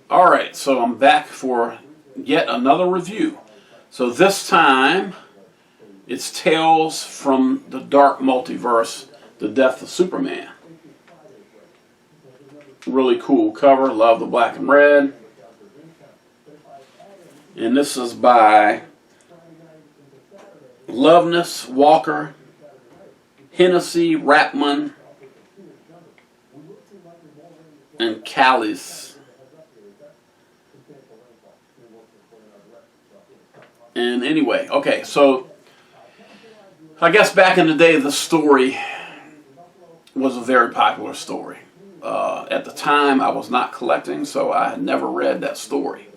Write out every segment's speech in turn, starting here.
Alright, so I'm back for yet another review. So this time, it's Tales from the Dark Multiverse, The Death of Superman. Really cool cover, love the black and red. And this is by Loveness, Walker, Hennessy, Rapman, and Callis. And anyway, okay, so I guess back in the day, the story was a very popular story. At the time, I was not collecting, so I had never read that story.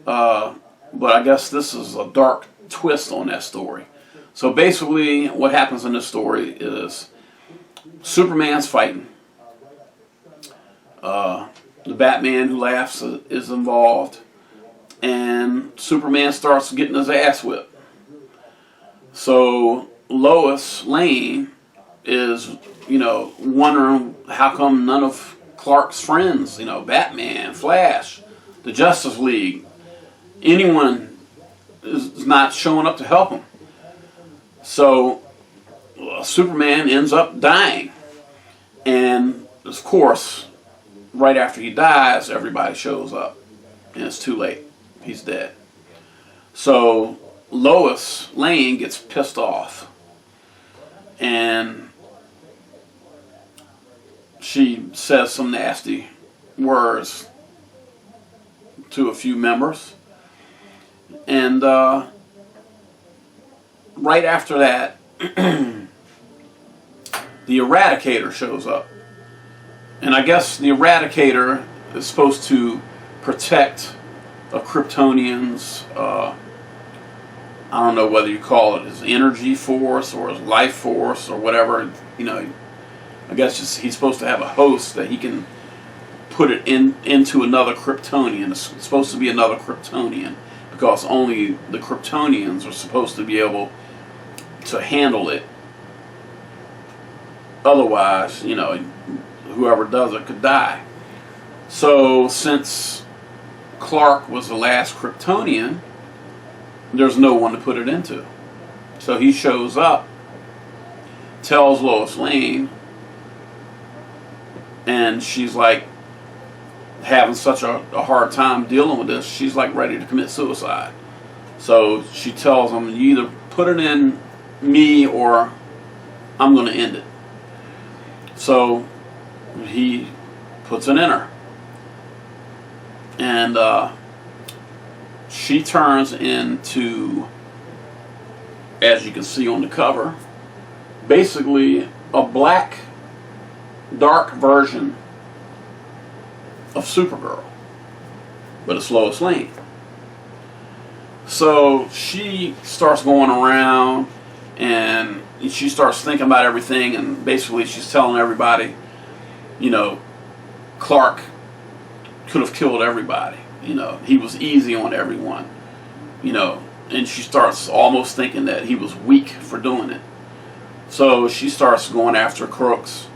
But I guess this is a dark twist on that story. So basically, what happens in this story is Superman's fighting. The Batman Who Laughs is involved. And Superman starts getting his ass whipped. So Lois Lane is, wondering how come none of Clark's friends, Batman, Flash, the Justice League, anyone is not showing up to help him. So Superman ends up dying. And of course, right after he dies, everybody shows up. And it's too late. He's dead. So Lois Lane gets pissed off. And she says some nasty words to a few members. And right after that, the Eradicator shows up. And I guess the Eradicator is supposed to protect a Kryptonian's, I don't know whether you call it his energy force or his life force or whatever. I guess he's supposed to have a host that he can put it into another Kryptonian. It's supposed to be another Kryptonian because only the Kryptonians are supposed to be able to handle it. Otherwise, whoever does it could die. So since Clark was the last Kryptonian, there's no one to put it into. So he shows up, tells Lois Lane, and she's like having such a hard time dealing with this, she's like ready to commit suicide. So she tells him, you either put it in me or I'm going to end it. So he puts it in her. And she turns into, as you can see on the cover, basically a black, dark version of Supergirl. But it's Lois Lane. So she starts going around and she starts thinking about everything, and basically she's telling everybody, Clark could have killed everybody. He was easy on everyone. And she starts almost thinking that he was weak for doing it. So she starts going after crooks,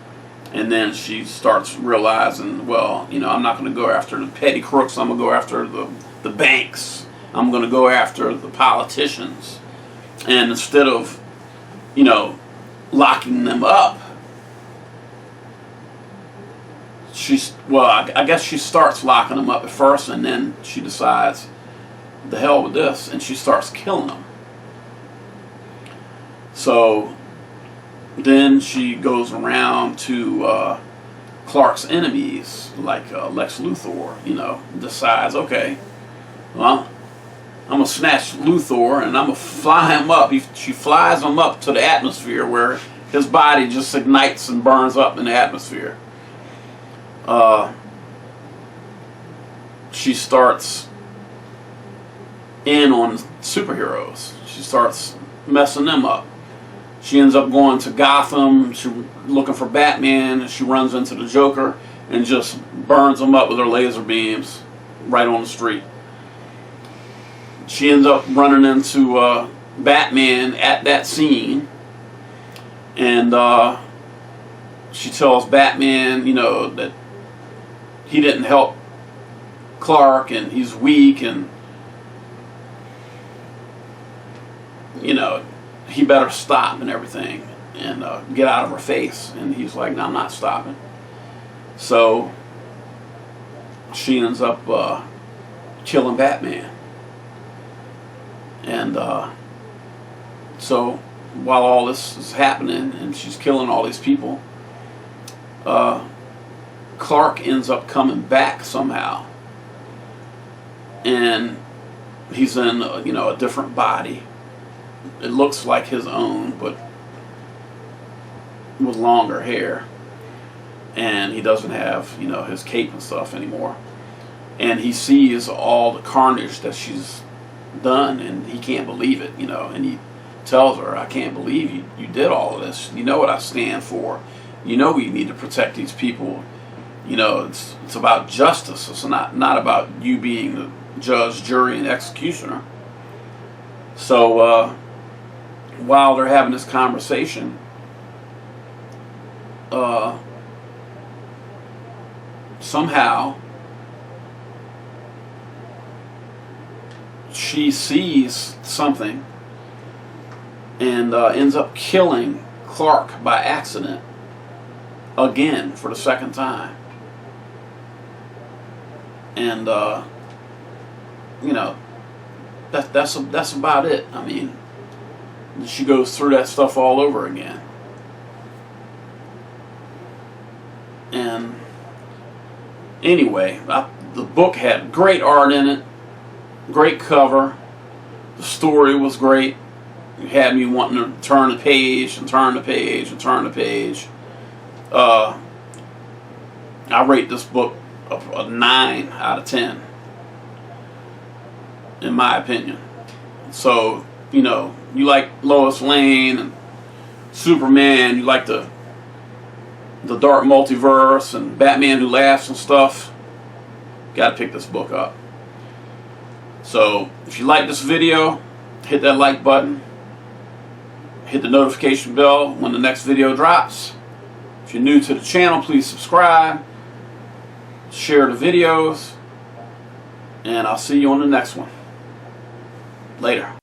and then she starts realizing, well, I'm not going to go after the petty crooks. I'm going to go after the banks. I'm going to go after the politicians. And instead of, locking them up, I guess she starts locking them up at first, and then she decides, the hell with this, and she starts killing them. So then she goes around to Clark's enemies, like Lex Luthor, decides, okay, well, I'm going to snatch Luthor and I'm going to fly him up. She flies him up to the atmosphere where his body just ignites and burns up in the atmosphere. She starts in on superheroes. She starts messing them up. She ends up going to Gotham, looking for Batman, and she runs into the Joker and just burns him up with her laser beams right on the street. She ends up running into Batman at that scene, and she tells Batman, that he didn't help Clark, and he's weak, and you know, he better stop and everything, and get out of her face. And he's like, no, I'm not stopping. So she ends up killing Batman. And so while all this is happening and she's killing all these people, Clark ends up coming back somehow, and he's in a different body. It looks like his own, but with longer hair, and he doesn't have his cape and stuff anymore. And he sees all the carnage that she's done, and he can't believe it, and he tells her, I can't believe you did all of this. You know what I stand for. You know we need to protect these people. It's about justice. It's not about you being the judge, jury, and executioner. So while they're having this conversation, somehow she sees something and ends up killing Clark by accident again for the second time. And that's about it. I mean, she goes through that stuff all over again. And anyway, the book had great art in it, great cover. The story was great. It had me wanting to turn the page and turn the page and turn the page. I rate this book a 9 out of 10, in my opinion. So, you like Lois Lane and Superman, you like the dark multiverse and Batman Who Laughs and stuff, gotta pick this book up. So, if you like this video, hit that like button, hit the notification bell when the next video drops. If you're new to the channel, please subscribe, share the videos, and I'll see you on the next one. Later.